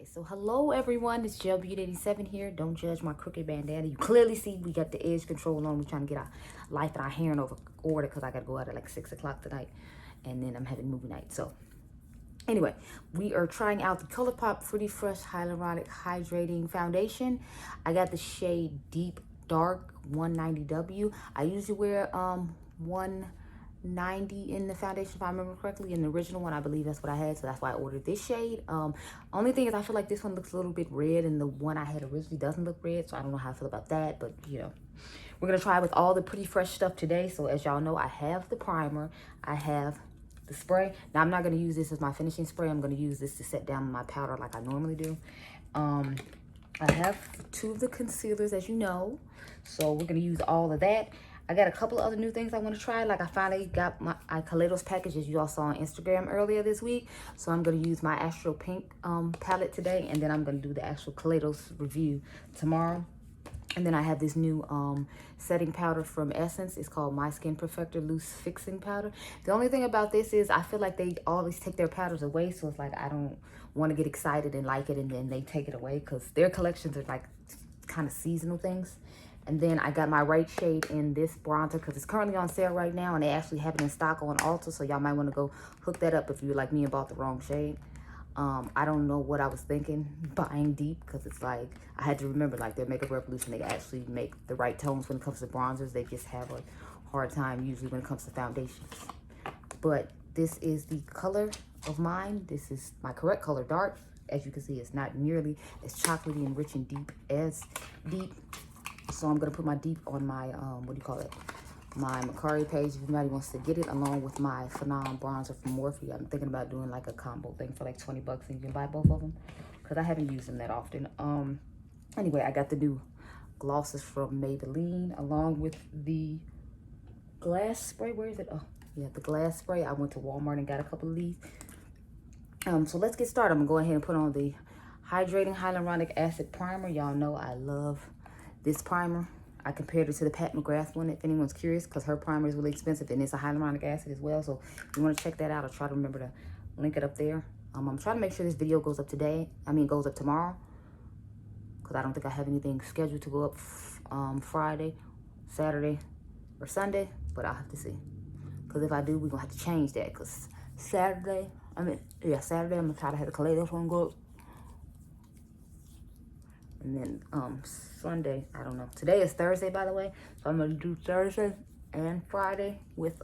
Okay, so hello everyone, it's JLB87 here. Don't judge my crooked bandana. You clearly see we got the edge control on. We're trying to get our life and our hair in order because I got to go out at like 6 o'clock tonight. And then I'm having movie night. So anyway, we are trying out the Colourpop Pretty Fresh Hyaluronic Hydrating Foundation. I got the shade Deep Dark 190W. I usually wear 190 in the foundation, if I remember correctly. In the original one, I believe that's what I had, so that's why I ordered this shade. Only thing is I feel like this one looks a little bit red and the one I had originally doesn't look red, so I don't know how I feel about that. But you know, we're gonna try with all the Pretty Fresh stuff today. So as y'all know, I have the primer, I have the spray. Now I'm not gonna use this as my finishing spray. I'm gonna use this to set down my powder like I normally do. I have two of the concealers, as you know, so we're gonna use all of that. I got a couple of other new things I want to try. Like I finally got my Kaleidos package, as you all saw on Instagram earlier this week. So I'm going to use my Astro Pink palette today. And then I'm going to do the actual Kaleidos review tomorrow. And then I have this new setting powder from Essence. It's called My Skin Perfector Loose Fixing Powder. The only thing about this is I feel like they always take their powders away. So it's like I don't want to get excited and like it and then they take it away. Because their collections are like kind of seasonal things. And then I got my right shade in this bronzer because it's currently on sale right now. And they actually have it in stock on Ulta. So y'all might want to go hook that up if you're like me and bought the wrong shade. I don't know what I was thinking buying deep. Because it's like, I had to remember like their Makeup Revolution. They actually make the right tones when it comes to bronzers. They just have a hard time usually when it comes to foundations. But this is the color of mine. This is my correct color, dark. As you can see, it's not nearly as chocolatey and rich and deep as deep. So I'm going to put my deep on my, my Macari page if anybody wants to get it, along with my Phenom bronzer from Morphe. I'm thinking about doing like a combo thing for like 20 bucks and you can buy both of them because I haven't used them that often. Anyway, I got the new glosses from Maybelline along with the glass spray. Where is it? Oh, yeah, the glass spray. I went to Walmart and got a couple of these. So let's get started. I'm going to go ahead and put on the Hydrating Hyaluronic Acid Primer. Y'all know I love this primer. I compared it to the Pat McGrath one, if anyone's curious, because her primer is really expensive and it's a hyaluronic acid as well. So if you want to check that out, I'll try to remember to link it up there. I'm trying to make sure this video goes up today. Goes up tomorrow, because I don't think I have anything scheduled to go up Friday, Saturday, or Sunday, but I'll have to see. Because if I do, we're going to have to change that, because Saturday, Saturday, I'm going to try to have the Kaleidos one go up. And then Sunday, I don't know. Today is Thursday, by the way. So I'm going to do Thursday and Friday with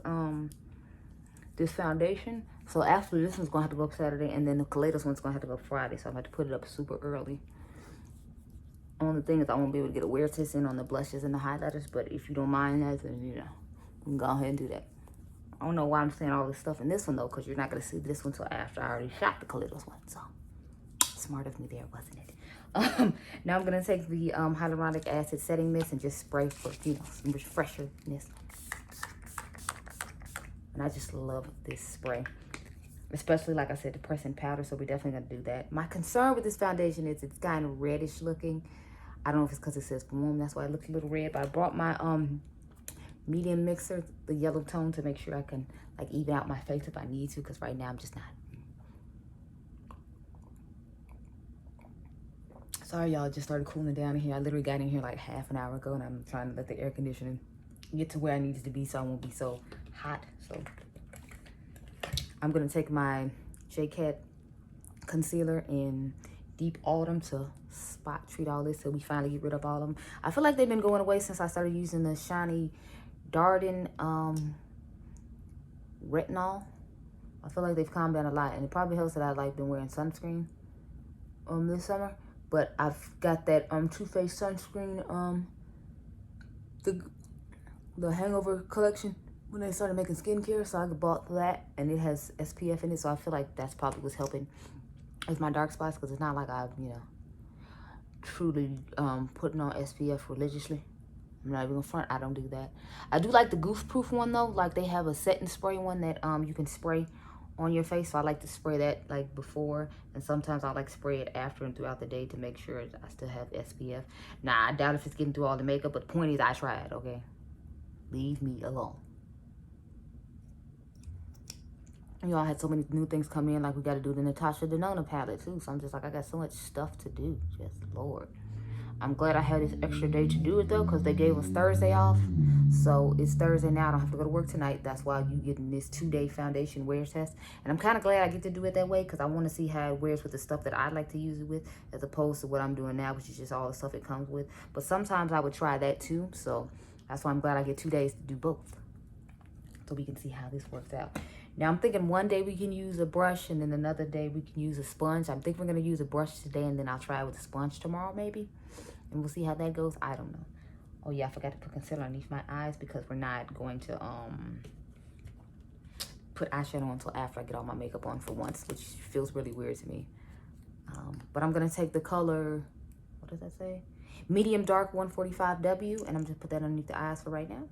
this foundation. So actually, this one's going to have to go up Saturday. And then the Kaleidos one's going to have to go up Friday. So I'm going to have to put it up super early. Only thing is I won't be able to get a wear test in on the blushes and the highlighters. But if you don't mind that, then, you know, we can go ahead and do that. I don't know why I'm saying all this stuff in this one, though. Because you're not going to see this one until after I already shot the Kaleidos one. So smart of me there, wasn't it? Now I'm gonna take the hyaluronic acid setting mist and just spray for, you know, some refresherness. And I just love this spray, especially like I said, the pressing powder. So we're definitely gonna do that. My concern with this foundation is it's kind of reddish looking. I don't know if it's because it says warm, that's why it looks a little red. But I brought my medium mixer, the yellow tone, to make sure I can like even out my face if I need to, because right now I'm just not. Sorry, y'all, just started cooling down in here. I literally got in here like half an hour ago, and I'm trying to let the air conditioning get to where I need it to be so I won't be so hot. So I'm going to take my J-Cat concealer in Deep Autumn to spot treat all this so we finally get rid of all of them. I feel like they've been going away since I started using the Shiny Darden Retinol. I feel like they've calmed down a lot, and it probably helps that I've like been wearing sunscreen this summer. But I've got that Too Faced sunscreen, the Hangover collection, when they started making skincare. So I bought that, and it has SPF in it. So I feel like that's probably what's helping with my dark spots, because it's not like I've, you know, truly putting on SPF religiously. I'm not even gonna front, I don't do that. I do like the Goose Proof one though. Like they have a set and spray one that you can spray on your face, so I like to spray that like before, and sometimes I like spray it after and throughout the day to make sure I still have SPF. Nah, I doubt if it's getting through all the makeup, but the point is I tried, okay? Leave me alone. You know, I had so many new things come in. Like, we got to do the Natasha Denona palette, too. So I'm just like, I got so much stuff to do. Just, Lord. I'm glad I had this extra day to do it, though, because they gave us Thursday off. So it's Thursday now. I don't have to go to work tonight. That's why you getting this 2-day foundation wear test. And I'm kind of glad I get to do it that way, because I want to see how it wears with the stuff that I like to use it with, as opposed to what I'm doing now, which is just all the stuff it comes with. But sometimes I would try that, too. So that's why I'm glad I get 2 days to do both, so we can see how this works out. Now, I'm thinking one day we can use a brush, and then another day we can use a sponge. I'm thinking we're going to use a brush today, and then I'll try it with a sponge tomorrow, maybe. And we'll see how that goes. I don't know. Oh, yeah, I forgot to put concealer underneath my eyes, because we're not going to put eyeshadow on until after I get all my makeup on for once, which feels really weird to me. But I'm going to take the color, what does that say? Medium Dark 145W, and I'm just put that underneath the eyes for right now.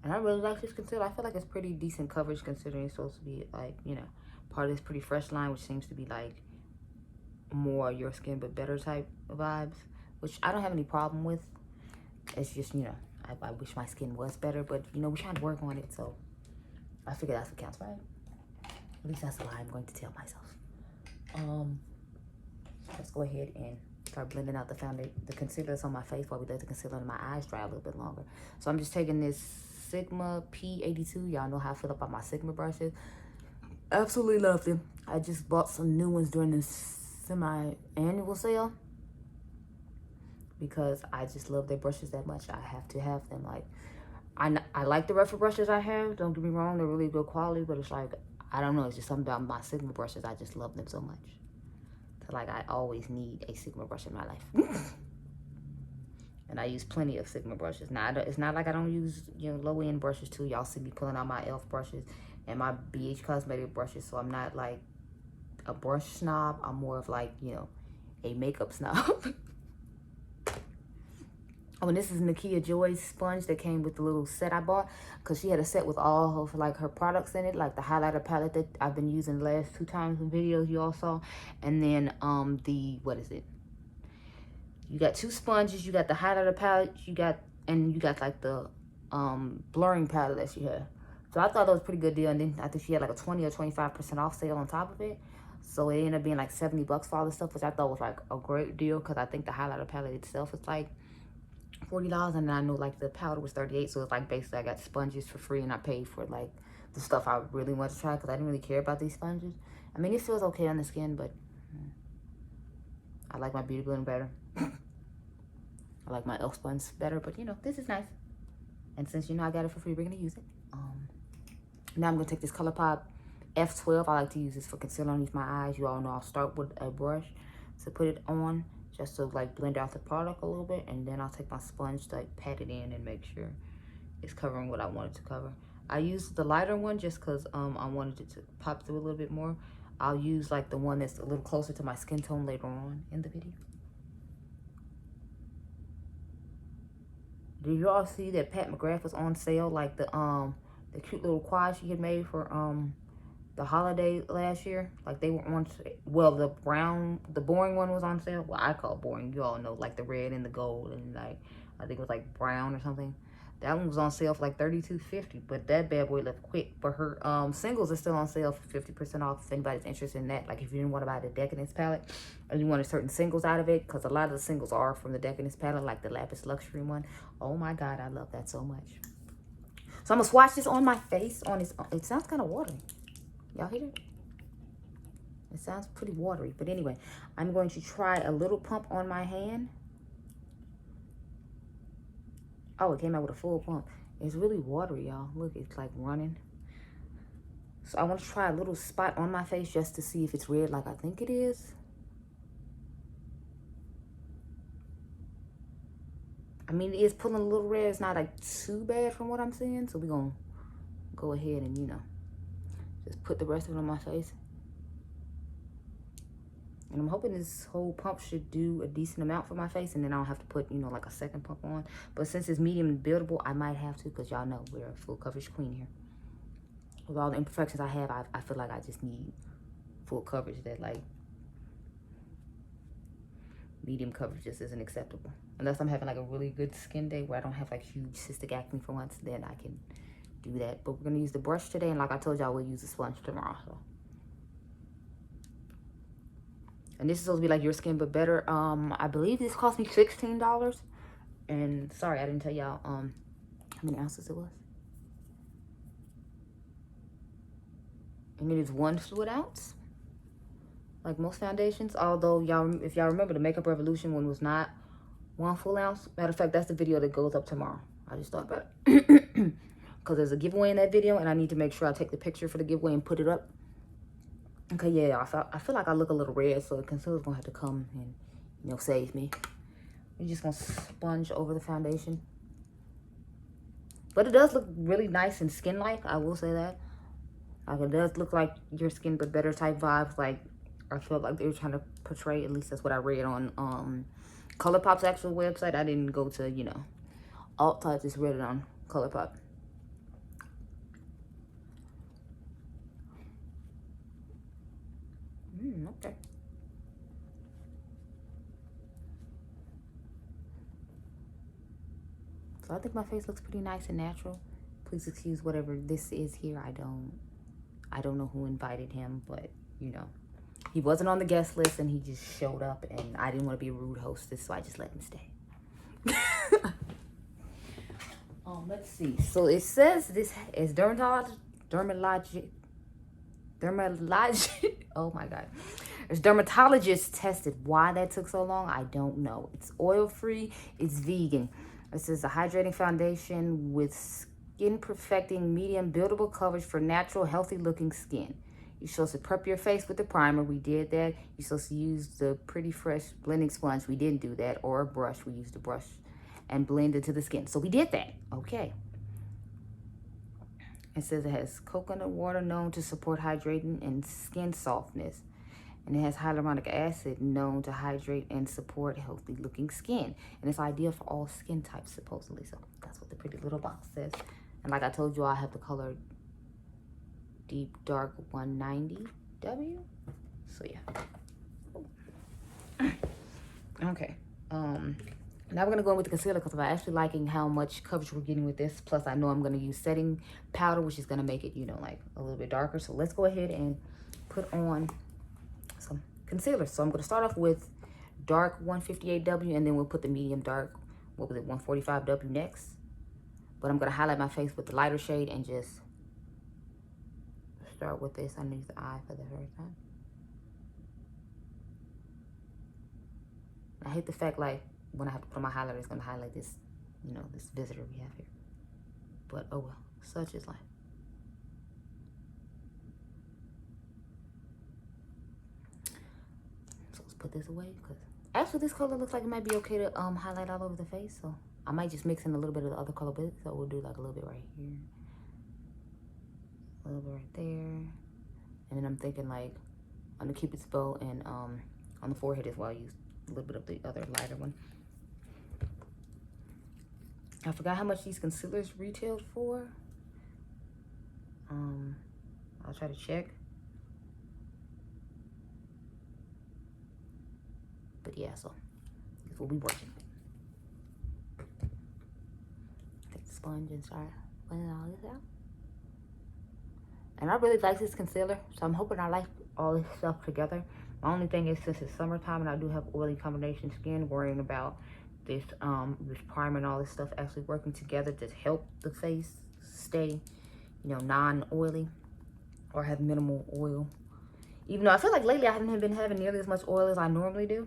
And I really like this concealer. I feel like it's pretty decent coverage considering it's supposed to be like, you know, part of this Pretty Fresh line, which seems to be like more your skin but better type vibes, which I don't have any problem with. It's just, you know, I wish my skin was better, but, you know, we're trying to work on it, so I figure that's what counts, right? At least that's what I'm going to tell myself. Let's go ahead and start blending out the concealer that's on my face while we let the concealer in my eyes dry a little bit longer. So I'm just taking this Sigma P82. Y'all know how I feel about my Sigma brushes. Absolutely love them. I just bought some new ones during this semi-annual sale, because I just love their brushes that much. I have to have them. Like, I like the rougher brushes I have. Don't get me wrong. They're really good quality, but it's like, I don't know. It's just something about my Sigma brushes. I just love them so much. So, like, I always need a Sigma brush in my life. And I use plenty of Sigma brushes. Now, it's not like I don't use, you know, low-end brushes, too. Y'all see me pulling out my e.l.f. brushes and my BH Cosmetic brushes. So, I'm not, like, a brush snob. I'm more of, like, you know, a makeup snob. Oh, and this is Nakia Joy's sponge that came with the little set I bought, because she had a set with all of, like, her products in it, like the highlighter palette that I've been using the last 2 times in videos you all saw. And then, what is it? You got 2 sponges, you got the highlighter palette, you got like the blurring palette that she had. So I thought that was a pretty good deal. And then I think she had like a 20 or 25% off sale on top of it. So it ended up being like $70 for all this stuff, which I thought was like a great deal, because I think the highlighter palette itself is like $40, and then I know like the powder was $38. So it's like basically I got sponges for free, and I paid for like the stuff I really wanted to try, because I didn't really care about these sponges. I mean, it feels okay on the skin, but I like my Beauty Blend better. I like my e.l.f. sponge better, but, you know, this is nice. And since, you know, I got it for free, we're going to use it. Now I'm going to take this Colourpop F12. I like to use this for concealer underneath my eyes. You all know I'll start with a brush to put it on, just to, like, blend out the product a little bit. And then I'll take my sponge to, like, pat it in and make sure it's covering what I want it to cover. I used the lighter one just because I wanted it to pop through a little bit more. I'll use, like, the one that's a little closer to my skin tone later on in the video. Did you all see that Pat McGrath was on sale? Like the cute little quad she had made for the holiday last year. Like they were on, well, the boring one was on sale. Well, I call it boring. You all know, like the red and the gold, and like I think it was like brown or something. That one was on sale for like $32.50, but that bad boy left quick. But her singles are still on sale for 50% off if anybody's interested in that. Like if you didn't want to buy the Decadence palette and you wanted certain singles out of it, because a lot of the singles are from the Decadence palette, like the Lapis Luxury one. Oh my God, I love that so much. So I'm going to swatch this on my face. It sounds kind of watery. Y'all hear it? It sounds pretty watery. But anyway, I'm going to try a little pump on my hand. Oh, it came out with a full pump. It's really watery, y'all. Look, it's like running. So I want to try a little spot on my face just to see if it's red like I think it is. I mean, it is pulling a little red. It's not like too bad from what I'm seeing. So we're going to go ahead and, you know, just put the rest of it on my face. And I'm hoping this whole pump should do a decent amount for my face. And then I don't have to put, you know, like a second pump on. But since it's medium and buildable, I might have to. Because y'all know we're a full coverage queen here. With all the imperfections I have, I feel like I just need full coverage. That, like, medium coverage just isn't acceptable. Unless I'm having like a really good skin day where I don't have like huge cystic acne for once, then I can do that. But we're gonna use the brush today, and like I told y'all, we'll use the sponge tomorrow. So. And this is supposed to be like your skin but better. I believe this cost me $16. And sorry, I didn't tell y'all how many ounces it was. And it is 1 fluid ounce, like most foundations. Although y'all, if y'all remember, the Makeup Revolution one was not 1 full ounce. Matter of fact, that's the video that goes up tomorrow. I just thought about it because there's a giveaway in that video, and I need to make sure I take the picture for the giveaway and put it up. Okay, yeah, I feel like I look a little red, so the concealer's gonna have to come and, you know, save me. We're just gonna sponge over the foundation, but it does look really nice and skin-like. I will say that. Like, it does look like your skin but better type vibes. Like, I feel like they were trying to portray, at least that's what I read on Colourpop's actual website. I didn't go to, you know, Ulta. I just read it on Colourpop. Okay. So I think my face looks pretty nice and natural. Please excuse whatever this is here. I don't know who invited him, but you know, he wasn't on the guest list and he just showed up, and I didn't want to be a rude hostess, so I just let him stay. Let's see. So it says this is dermatologic. Oh my God. As dermatologists tested why that took so long, I don't know. It's oil-free, it's vegan. It says a hydrating foundation with skin perfecting medium buildable coverage for natural healthy looking skin. You're supposed to prep your face with the primer. We did that. You're supposed to use the Pretty Fresh blending sponge. We didn't do that. Or a brush. We used a brush and blend it to the skin. So we did that. Okay. It says it has coconut water known to support hydrating and skin softness. And it has hyaluronic acid known to hydrate and support healthy looking skin. And it's ideal for all skin types, supposedly. So that's what the pretty little box says. And like I told you, I have the color Deep Dark 190W. So yeah. Okay. Now we're gonna go in with the concealer because I'm actually liking how much coverage we're getting with this. Plus I know I'm gonna use setting powder, which is gonna make it, you know, like a little bit darker. So let's go ahead and put on some concealer. So I'm going to start off with dark 158W, and then we'll put the medium dark, what was it, 145W next. But I'm going to highlight my face with the lighter shade and just start with this underneath the eye for the first time. I hate the fact, like, when I have to put on my highlighter, it's going to highlight this, you know, this visitor we have here. But oh well, such is life. Put this away because actually this color looks like it might be okay to highlight all over the face, so I might just mix in a little bit of the other color bits. So we'll do like a little bit right here, a little bit right there, and then I'm thinking like on the Cupid's bow and on the forehead as well. I use a little bit of the other lighter one. I forgot how much these concealers retailed for. I'll try to check. But yeah, so this will be working. Take the sponge and start blending all this out. And I really like this concealer, so I'm hoping I like all this stuff together. My only thing is, since it's summertime and I do have oily combination skin, worrying about this this primer and all this stuff actually working together to help the face stay, you know, non-oily or have minimal oil. Even though I feel like lately I haven't been having nearly as much oil as I normally do.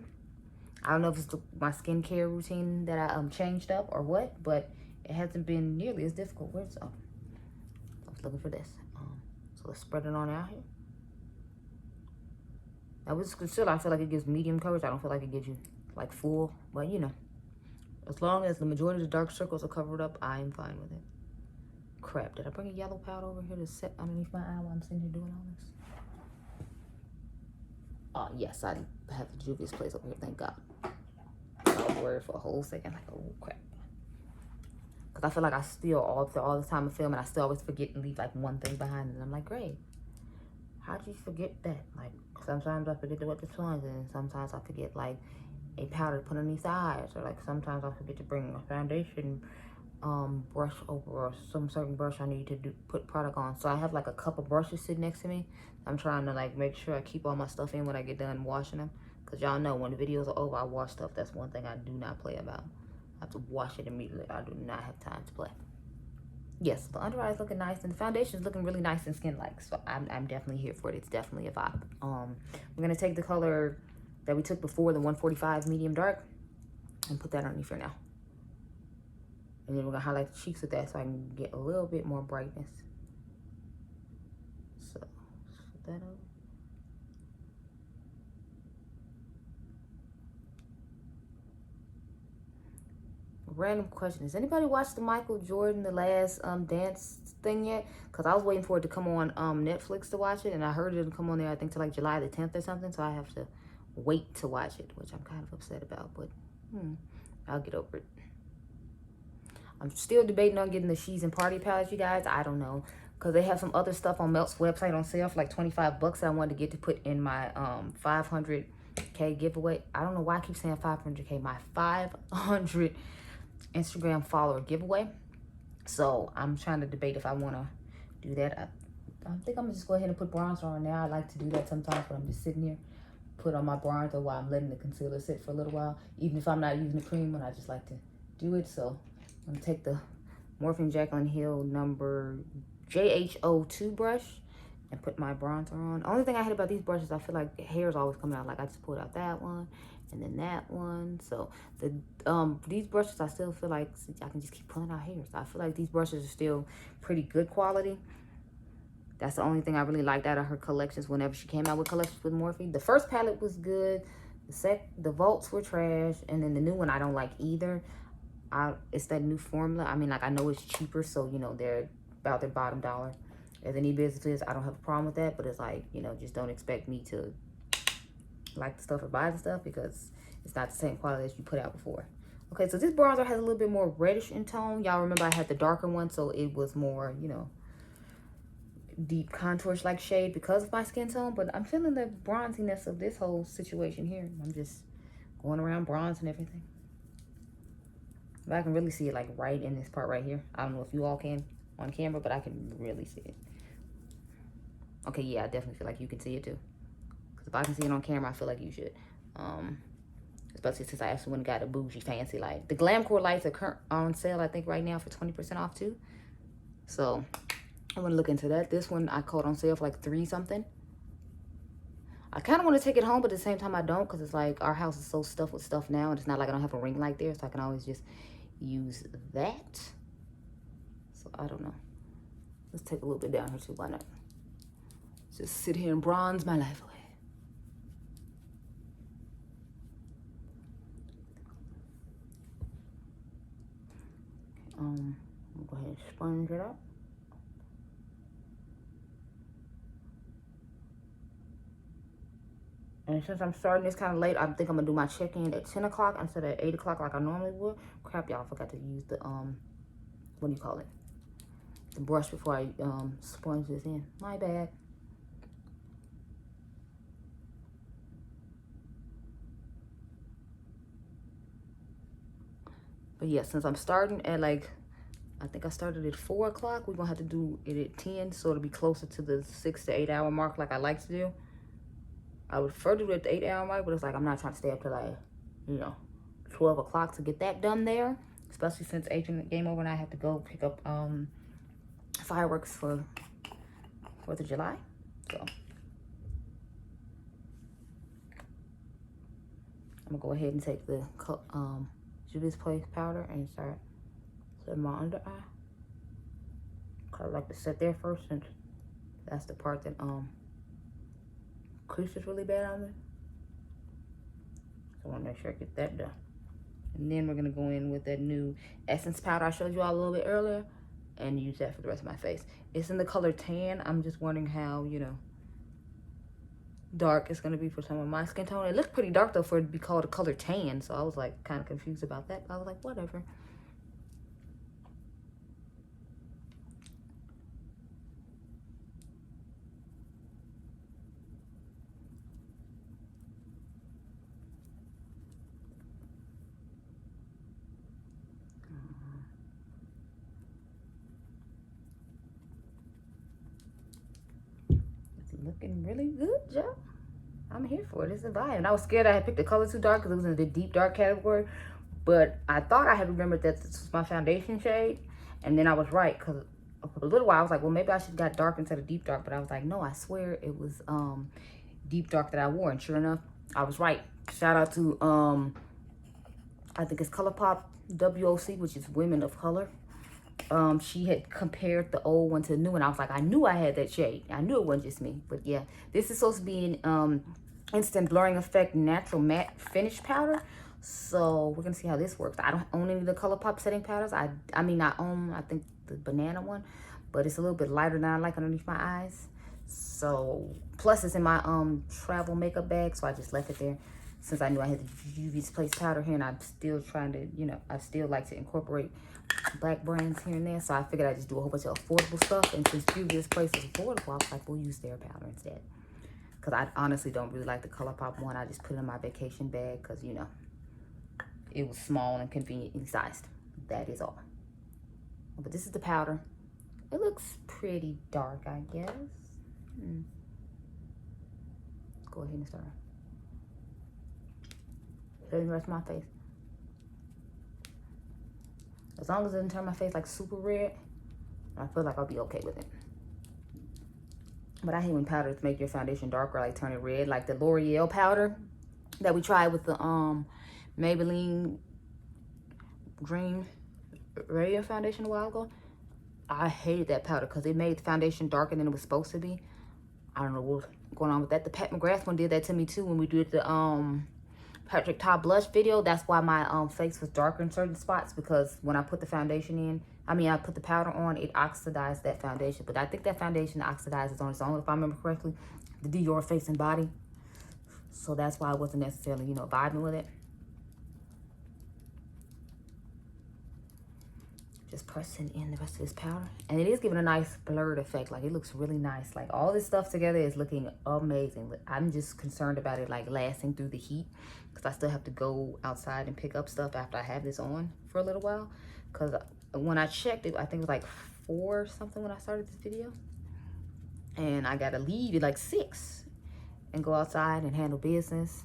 I don't know if it's my skincare routine that I changed up or what, but it hasn't been nearly as difficult. Where's I was looking for this. So let's spread it on out here. Now with this concealer, I feel like it gives medium coverage. I don't feel like it gives you like full, but you know, as long as the majority of the dark circles are covered up, I am fine with it. Crap, did I bring a yellow powder over here to set underneath my eye while I'm sitting here doing all this? Oh, yes, I have the Juvia's place over here, thank God. I was worried for a whole second, like, oh, crap. Because I feel like I still, all the time of filming, I still always forget and leave, like, one thing behind. And I'm like, great. How'd you forget that? Like, sometimes I forget what the sponge is, and sometimes I forget, like, a powder to put underneath the eyes, or like sometimes I forget to bring a foundation brush over, or some certain brush I need to put product on. So I have like a couple brushes sitting next to me. I'm trying to like make sure I keep all my stuff in when I get done washing them, because y'all know when the videos are over, I wash stuff. That's one thing I do not play about. I have to wash it immediately. I do not have time to play. Yes, the under eye is looking nice, and the foundation is looking really nice and skin-like. So I'm definitely here for it. It's definitely a vibe. We're gonna take the color that we took before, the 145 medium dark, and put that underneath here now. And then we're gonna highlight the cheeks with that so I can get a little bit more brightness. So put that over. Random question: has anybody watched the Michael Jordan The Last Dance thing yet? Because I was waiting for it to come on Netflix to watch it, and I heard it'll come on there I think till like July the 10th or something, so I have to wait to watch it, which I'm kind of upset about, but I'll get over it. I'm still debating on getting the She's and Party palette, you guys. I don't know, because they have some other stuff on Melt's website on sale for like 25 bucks that I wanted to get to put in my 500K giveaway. I don't know why I keep saying 500K. My 500 Instagram follower giveaway. So I'm trying to debate if I want to do that. I think I'm gonna just go ahead and put bronzer on now. I like to do that sometimes when I'm just sitting here. Put on my bronzer while I'm letting the concealer sit for a little while. Even if I'm not using the cream one, I just like to do it. So I'm gonna take the Morphe Jaclyn Hill number JH02 brush and put my bronzer on. Only thing I hate about these brushes, I feel like hair is always coming out. Like I just pulled out that one and then that one. So the these brushes, I still feel like I can just keep pulling out hairs. I feel like these brushes are still pretty good quality. That's the only thing I really liked out of her collections whenever she came out with collections with Morphe. The first palette was good. The vaults were trash, and then the new one I don't like either. It's that new formula. I mean, like, I know it's cheaper, so you know they're about their bottom dollar. As any business is, I don't have a problem with that, but it's like, you know, just don't expect me to like the stuff or buy the stuff, because it's not the same quality as you put out before. Okay, so this bronzer has a little bit more reddish in tone. Y'all remember I had the darker one, so it was more, you know, deep contours like shade because of my skin tone. But I'm feeling the bronziness of this whole situation here. I'm just going around bronze and everything. But I can really see it like right in this part right here. I don't know if you all can on camera, but I can really see it. Okay, yeah, I definitely feel like you can see it too. Because if I can see it on camera, I feel like you should. Especially since I actually went and got a bougie fancy light. The Glamcore lights are on sale, I think, right now for 20% off too. So I'm gonna look into that. This one I caught on sale for like $3 something. I kind of want to take it home, but at the same time I don't, because it's like our house is so stuffed with stuff now, and it's not like I don't have a ring light there, so I can always just use that. So I don't know. Let's take a little bit down here too. Why not? Just sit here and bronze my life away. I'm gonna go ahead and sponge it up. And since I'm starting this kind of late, I think I'm gonna do my check-in at 10 o'clock instead of 8 o'clock like I normally would. Crap, y'all, I forgot to use the what do you call it? The brush before I sponge this in. My bad. But yeah, since I'm starting at like, I think I started at 4 o'clock, we're gonna have to do it at 10, so it'll be closer to the 6 to 8 hour mark like I like to do. I would prefer to do it at the 8 hour mark, but it's like I'm not trying to stay up till like, you know, 12 o'clock to get that done there. Especially since Adriangameover and I have to go pick up fireworks for 4th of July. So I'm gonna go ahead and take the Juvia's Place powder and start setting my under eye. Cause I like to set there first, since that's the part that creases really bad on me. So I want to make sure I get that done. And then we're gonna go in with that new essence powder I showed you all a little bit earlier, and use that for the rest of my face. It's in the color tan. I'm just wondering how, you know, dark it's gonna be for some of my skin tone. It looks pretty dark though for it to be called a color tan, so I was like kind of confused about that, but I was like, whatever. doing really good, Joe. I'm here for it. It's a vibe. And I was scared I had picked the color too dark because it was in the deep dark category. But I thought I had remembered that this was my foundation shade. And then I was right, because for a little while I was like, well, maybe I should have got dark instead of deep dark. But I was like, no, I swear it was deep dark that I wore. And sure enough, I was right. Shout out to, I think it's Colourpop WOC, which is Women of Color. She had compared the old one to the new one. I was like, I knew I had that shade. I knew it wasn't just me. But yeah, this is supposed to be an instant blurring effect natural matte finish powder. So we're gonna see how this works. I don't own any of the Colourpop setting powders. I mean I own, I think, the banana one, but it's a little bit lighter than I like underneath my eyes. So plus it's in my travel makeup bag, so I just left it there since I knew I had the UV Place powder here, and I'm still trying to, you know, I still like to incorporate black brands here and there. So I figured I'd just do a whole bunch of affordable stuff, and since UV Place is affordable, I was like, we'll use their powder instead. Because I honestly don't really like the Colourpop one. I just put it in my vacation bag because, you know, it was small and conveniently sized. That is all. But this is the powder. It looks pretty dark, I guess. Let's go ahead and start. Doesn't the rest of my face. As long as it doesn't turn my face like super red, I feel like I'll be okay with it. But I hate when powders make your foundation darker, like turn it red, like the L'Oreal powder that we tried with the Maybelline Dream Radio foundation a while ago. I hated that powder because it made the foundation darker than it was supposed to be. I don't know what's going on with that. The Pat McGrath one did that to me too when we did the Patrick Ta blush video. That's why my face was darker in certain spots, because when I put the foundation in, I put the powder on, it oxidized that foundation. But I think that foundation oxidizes on its own, if I remember correctly, the Dior Face and Body. So that's why I wasn't necessarily, you know, vibing with it. Just pressing in the rest of this powder. And it is giving a nice blurred effect. Like, it looks really nice. Like, all this stuff together is looking amazing. I'm just concerned about it, like, lasting through the heat. Because I still have to go outside and pick up stuff after I have this on for a little while. Because when I checked it, I think it was like 4 or something when I started this video. And I got to leave at like 6 and go outside and handle business.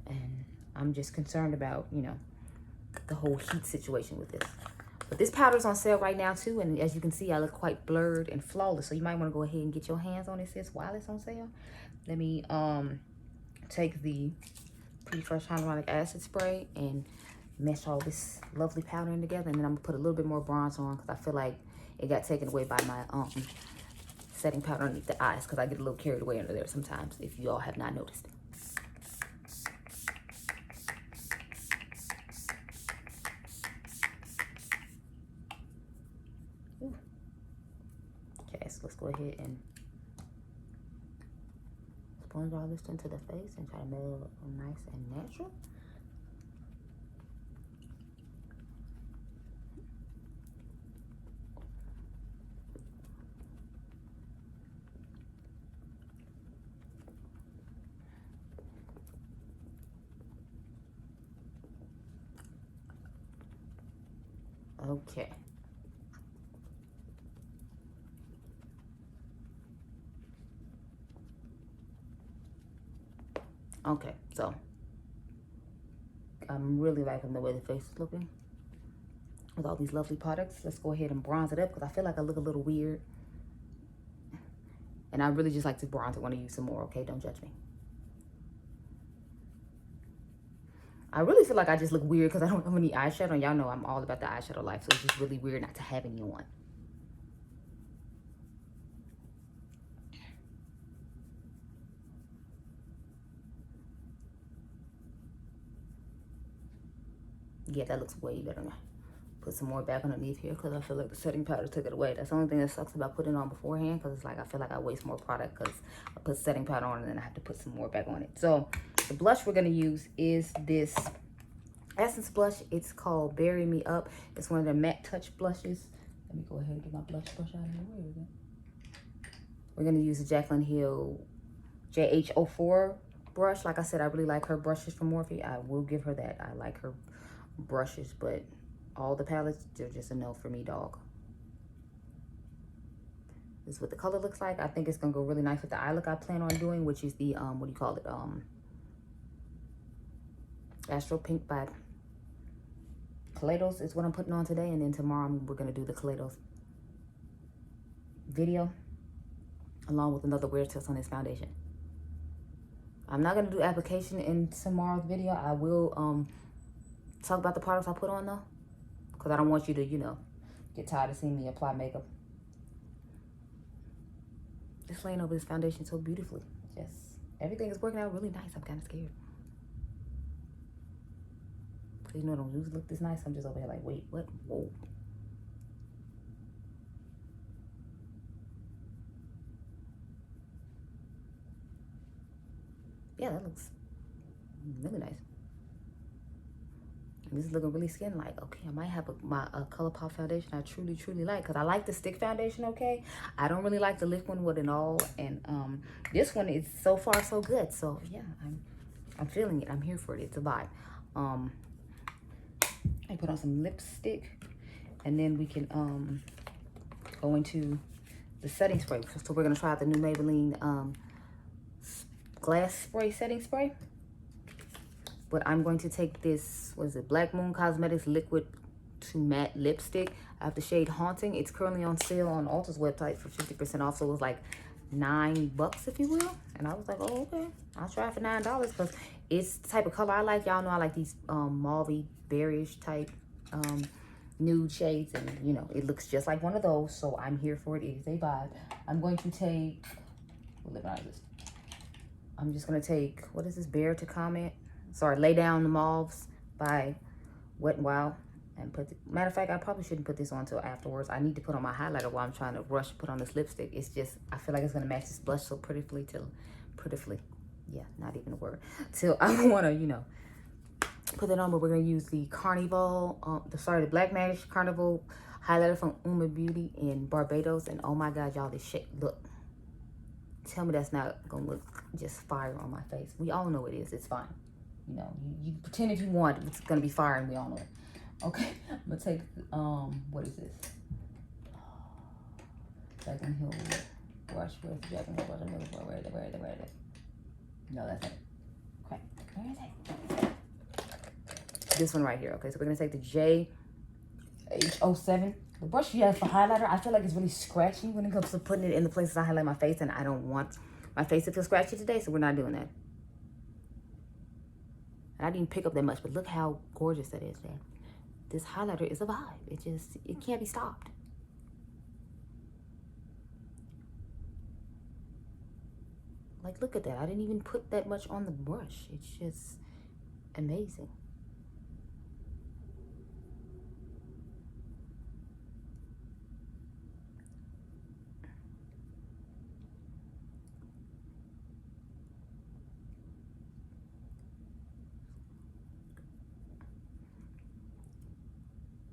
And I'm just concerned about, you know, the whole heat situation with this. But this powder's on sale right now too, and as you can see, I look quite blurred and flawless. So you might want to go ahead and get your hands on it, sis, while it's on sale. Let me take the Pretty Fresh Hyaluronic Acid Spray and mesh all this lovely powder in together, and then I'm gonna put a little bit more bronze on because I feel like it got taken away by my setting powder underneath the eyes, because I get a little carried away under there sometimes, if you all have not noticed. Okay, so let's go ahead and sponge all this into the face and try to make it look nice and natural. Okay. Okay, so I'm really liking the way the face is looking with all these lovely products. Let's go ahead and bronze it up because I feel like I look a little weird. And I really just like to bronze it when I use some more, okay? Don't judge me. I really feel like I just look weird because I don't have any eyeshadow. And y'all know I'm all about the eyeshadow life, so it's just really weird not to have any on. Yeah, that looks way better now. Put some more back underneath here because I feel like the setting powder took it away. That's the only thing that sucks about putting it on beforehand, because it's like I feel like I waste more product because I put setting powder on and then I have to put some more back on it. So the blush we're going to use is this Essence blush. It's called Bury Me Up. It's one of their matte touch blushes. Let me go ahead and get my blush brush out of here. Where is it? We're going to use the Jaclyn Hill JH04 brush. Like I said, I really like her brushes from Morphe. I will give her that. I like her brushes, but all the palettes, they're just a no for me, dog. This is what the color looks like. I think it's gonna go really nice with the eye look I plan on doing, which is the what do you call it? Astro Pink by Kaleidos is what I'm putting on today, and then tomorrow we're gonna do the Kaleidos video along with another wear test on this foundation. I'm not gonna do application in tomorrow's video. I will talk about the products I put on though, because I don't want you to, you know, get tired of seeing me apply makeup. Just laying over this foundation so beautifully. Just everything is working out really nice. I'm kind of scared. Cause you know, don't usually look this nice. I'm just over here like, wait, what? Whoa. Yeah, that looks really nice. This is looking really skin-like. Okay, I might have my Colourpop foundation I truly like, because I like the stick foundation, okay? I don't really like the lift one with it all, and this one is so far so good. So yeah, I'm feeling it. I'm here for it. It's a vibe. I put on some lipstick, and then we can go into the setting spray. So we're gonna try out the new Maybelline glass spray setting spray. But I'm going to take this, what is it, Black Moon Cosmetics Liquid to Matte Lipstick. I have the shade Haunting. It's currently on sale on Ulta's website for 50% off. So it was like $9, if you will. And I was like, oh, okay. I'll try it for $9 because it's the type of color I like. Y'all know I like these mauve berryish type nude shades. And, you know, it looks just like one of those. So I'm here for it. It is a vibe. I'm going to take, I'm just going to take, what is this, Bear to Comment? Sorry, Lay Down the Mauves by Wet n Wild. And put the, matter of fact, I probably shouldn't put this on until afterwards. I need to put on my highlighter while I'm trying to rush to put on this lipstick. It's just, I feel like it's going to match this blush so prettifully yeah, not even a word. Till I want to, you know, put it on. But we're going to use the Carnival, the Black Magic Carnival highlighter from Uma Beauty in Barbados. And oh my God, y'all, this shit, look. Tell me that's not going to look just fire on my face. We all know it is. It's fine. You know, you pretend if you want, it's gonna be fire, and we all know it. Okay, I'm gonna take what is this? Jack and Hill brush. Where's the Jack and Hill brush? I'm looking for. Where is it? No, that's it. Okay, where is it? This one right here. Okay, so we're gonna take the JH07. The brush you have for highlighter, I feel like it's really scratchy when it comes to putting it in the places I highlight my face, and I don't want my face to feel scratchy today, so we're not doing that. I didn't pick up that much, but look how gorgeous that is, man. This highlighter is a vibe. It can't be stopped. Like, look at that. I didn't even put that much on the brush. It's just amazing.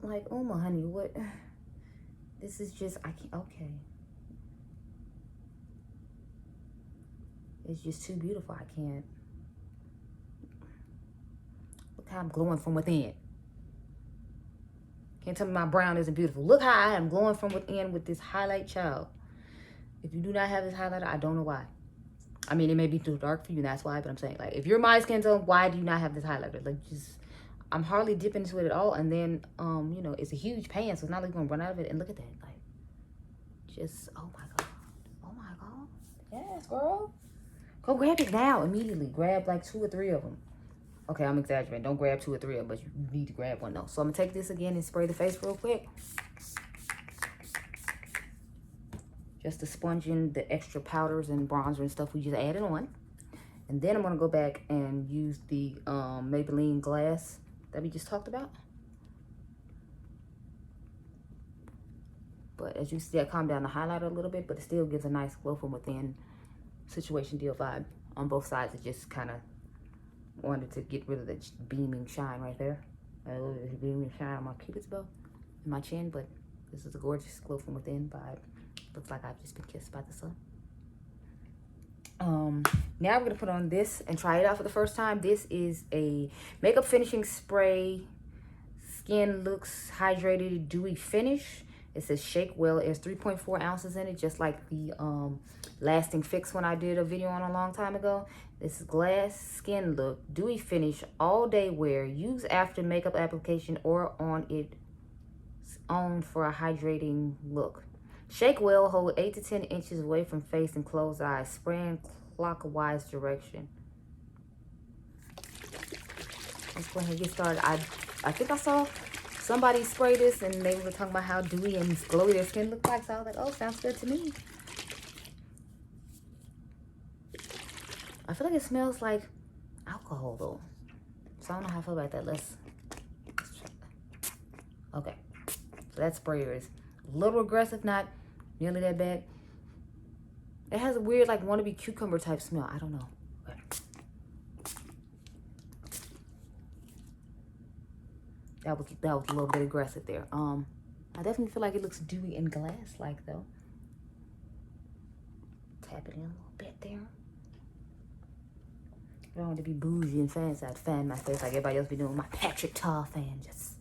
Like, oh my honey, what? This is just, I can't, okay. It's just too beautiful. I can't. Look how I'm glowing from within. Can't tell me my brown isn't beautiful. Look how I am glowing from within with this highlight, child. If you do not have this highlighter, I don't know why. I mean, it may be too dark for you, and that's why, but I'm saying, like, if you're my skin tone, why do you not have this highlighter? Like, just, I'm hardly dipping into it at all. And then, you know, it's a huge pan, so it's not like you're gonna run out of it. And look at that, like, just, oh my God. Oh my God. Yes, girl. Go grab it now, immediately. Grab like 2 or 3 of them. Okay, I'm exaggerating. Don't grab 2 or 3 of them, but you need to grab one though. So I'm gonna take this again and spray the face real quick. Just to sponge in the extra powders and bronzer and stuff we just added on. And then I'm gonna go back and use the Maybelline glass that we just talked about. But as you see, I calmed down the highlighter a little bit, but it still gives a nice glow from within situation deal vibe on both sides. It just kind of wanted to get rid of the beaming shine right there. A little bit of beaming shine on my cupid's bow and my chin, but this is a gorgeous glow from within vibe. Looks like I've just been kissed by the sun. Now we're gonna put on this and try it out for the first time. This is a makeup finishing spray, Skin Looks Hydrated Dewy Finish. It says shake well. It's 3.4 ounces in it, just like the Lasting Fix one I did a video on a long time ago. This is Glass Skin Look, dewy finish, all day wear. Use after makeup application or on its own for a hydrating look. Shake well, hold 8 to 10 inches away from face and closed eyes. Spray in clockwise direction. Let's go ahead and get started. I think I saw somebody spray this and they were talking about how dewy and glowy their skin looked like. So I was like, oh, sounds good to me. I feel like it smells like alcohol though. So I don't know how I feel about that. Let's check. Okay. So that sprayer is a little aggressive, not nearly that bad. It has a weird like wannabe cucumber type smell. I don't know. Okay. That was a little bit aggressive there. I definitely feel like it looks dewy and glass-like though. Tap it in a little bit there. I don't want to be bougie and fancy. I'd fan my face like everybody else be doing. My Patrick Tar fan just.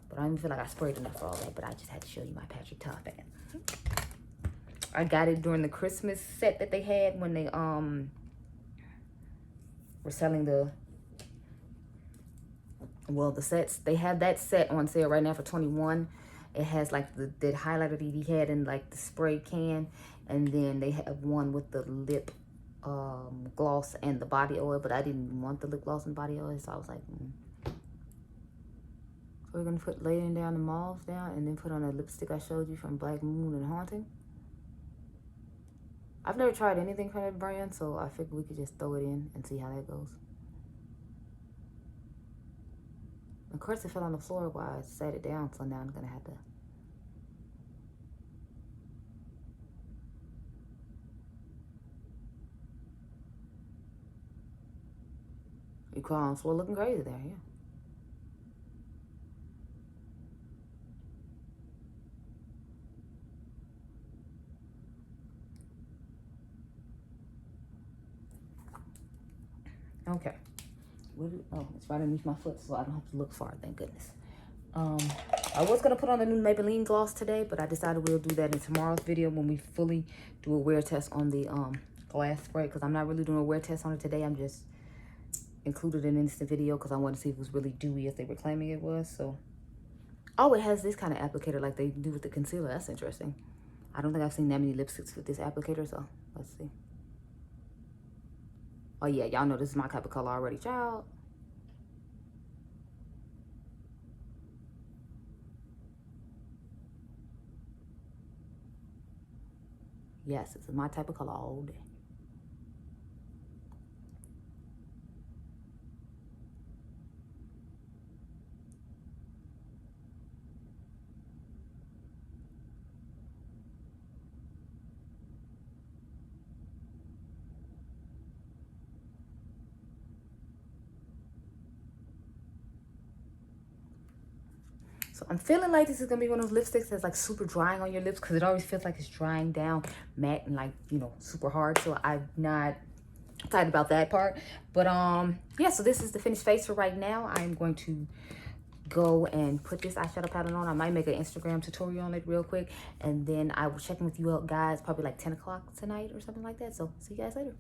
But I don't even feel like I sprayed enough for all that. But I just had to show you my Patrick Tar fan. I got it during the Christmas set that they had when they were selling the sets. They have that set on sale right now for $21. It has like the highlighter that he had in like the spray can, and then they have one with the lip gloss and the body oil, but I didn't want the lip gloss and body oil, so I was like, So we're gonna put laying down the mauve down and then put on a lipstick I showed you from Black Moon and Haunting. I've never tried anything from that brand, so I figured we could just throw it in and see how that goes. Of course, it fell on the floor while I sat it down, so now I'm gonna have to. You crawl on the floor looking crazy there, yeah. Okay. Oh, it's right underneath my foot, so I don't have to look far, thank goodness. I was going to put on the new Maybelline gloss today, but I decided we'll do that in tomorrow's video when we fully do a wear test on the glass spray, because I'm not really doing a wear test on it today. I'm just included in this video because I wanted to see if it was really dewy as they were claiming it was. So, oh, it has this kind of applicator like they do with the concealer. That's interesting. I don't think I've seen that many lipsticks with this applicator, so let's see. Oh yeah, y'all know this is my type of color already, child. Yes, this is my type of color all day. So I'm feeling like this is gonna be one of those lipsticks that's like super drying on your lips, because it always feels like it's drying down matte and like, you know, super hard. So I'm not excited about that part. But yeah, so this is the finished face for right now. I'm going to go and put this eyeshadow pattern on. I might make an Instagram tutorial on it real quick, and then I will check in with you guys probably like 10 o'clock tonight or something like that. So see you guys later.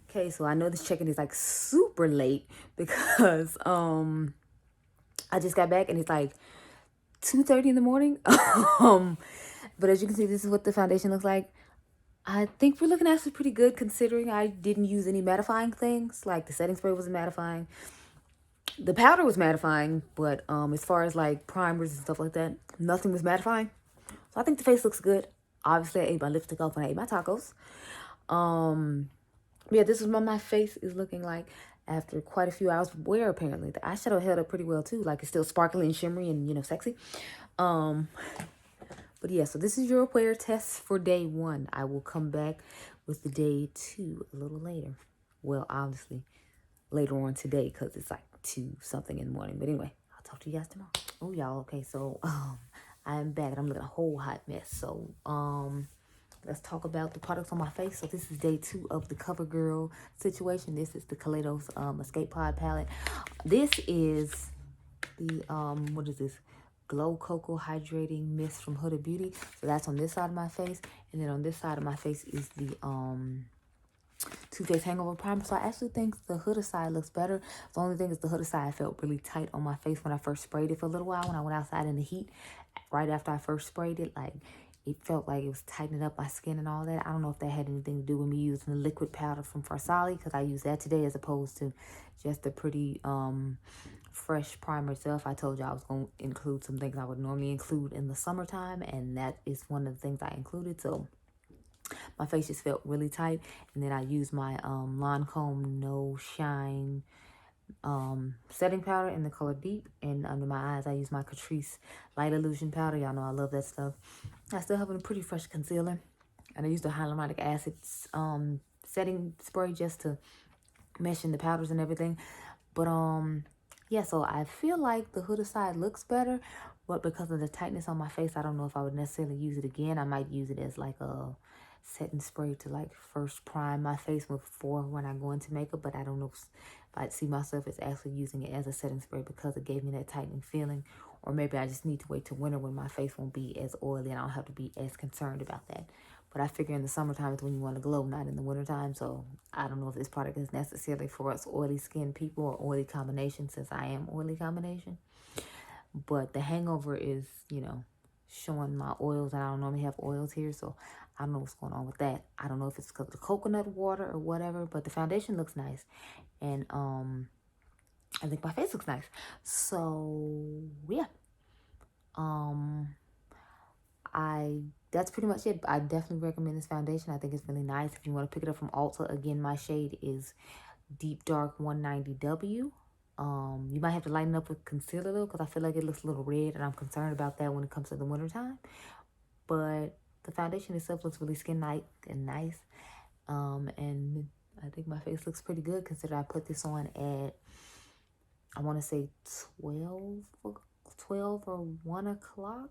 Okay, so I know this check-in is like super late because I just got back and it's like 2:30 in the morning. But as you can see, this is what the foundation looks like. I think we're looking actually pretty good considering I didn't use any mattifying things. Like the setting spray wasn't mattifying. The powder was mattifying, but as far as like primers and stuff like that, nothing was mattifying. So I think the face looks good. Obviously, I ate my lipstick off when I ate my tacos. Yeah, this is what my face is looking like after quite a few hours of wear, apparently. The eyeshadow held up pretty well, too. Like, it's still sparkly and shimmery and, you know, sexy. But, yeah, so this is your wear test for day 1. I will come back with the day 2 a little later. Well, obviously, later on today, because it's like 2 something in the morning. But anyway, I'll talk to you guys tomorrow. Oh, y'all, okay, so I'm back and I'm looking a whole hot mess. So, let's talk about the products on my face. So this is day 2 of the CoverGirl situation. This is the Kaleidos Escape Pod palette. This is the what is this, Glow Cocoa Hydrating Mist from Huda Beauty. So that's on this side of my face, and then on this side of my face is the Too Faced Hangover Primer. So I actually think the Huda side looks better. The only thing is the Huda side felt really tight on my face when I first sprayed it for a little while. When I went outside in the heat, right after I first sprayed it, like it felt like it was tightening up my skin and all that. I don't know if that had anything to do with me using the liquid powder from freshCollection, because I used that today as opposed to just the Pretty fresh primer itself. I told you I was going to include some things I would normally include in the summertime, and that is one of the things I included. So my face just felt really tight. And then I used my Lancome No Shine setting powder in the color Deep, and under my eyes I use my Catrice Light Illusion powder. Y'all know I love that stuff. I still have a Pretty Fresh concealer, and I used the hyaluronic acid setting spray just to mesh in the powders and everything. But yeah, so I feel like the Huda side looks better, but because of the tightness on my face, I don't know if I would necessarily use it again. I might use it as like a setting spray to like first prime my face before when I go into makeup, but I don't know if I'd see myself as actually using it as a setting spray because it gave me that tightening feeling. Or maybe I just need to wait till winter when my face won't be as oily and I don't have to be as concerned about that. But I figure in the summertime is when you want to glow, not in the wintertime. So I don't know if this product is necessarily for us oily skin people or oily combination, since I am oily combination. But the hangover is, you know, showing my oils, and I don't normally have oils here, so I don't know what's going on with that. I don't know if it's because of the coconut water or whatever, but the foundation looks nice. And I think my face looks nice. So yeah. That's pretty much it. I definitely recommend this foundation. I think it's really nice. If you want to pick it up from Ulta, again, my shade is Deep Dark 190W. You might have to lighten up with concealer though, because I feel like it looks a little red, and I'm concerned about that when it comes to the wintertime. But the foundation itself looks really skin tight and nice. And I think my face looks pretty good, considering I put this on at, I want to say 12 or 1 o'clock,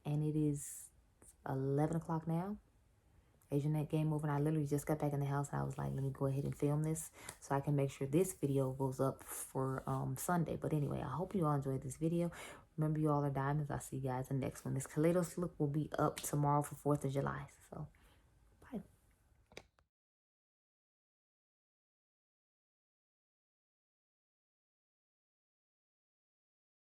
and it is 11 o'clock now. Adriangameover, and I literally just got back in the house, and I was like, let me go ahead and film this so I can make sure this video goes up for Sunday. But anyway, I hope you all enjoyed this video. Remember, you all are diamonds. I'll see you guys in the next one. This Kaleidos look will be up tomorrow for 4th of July. So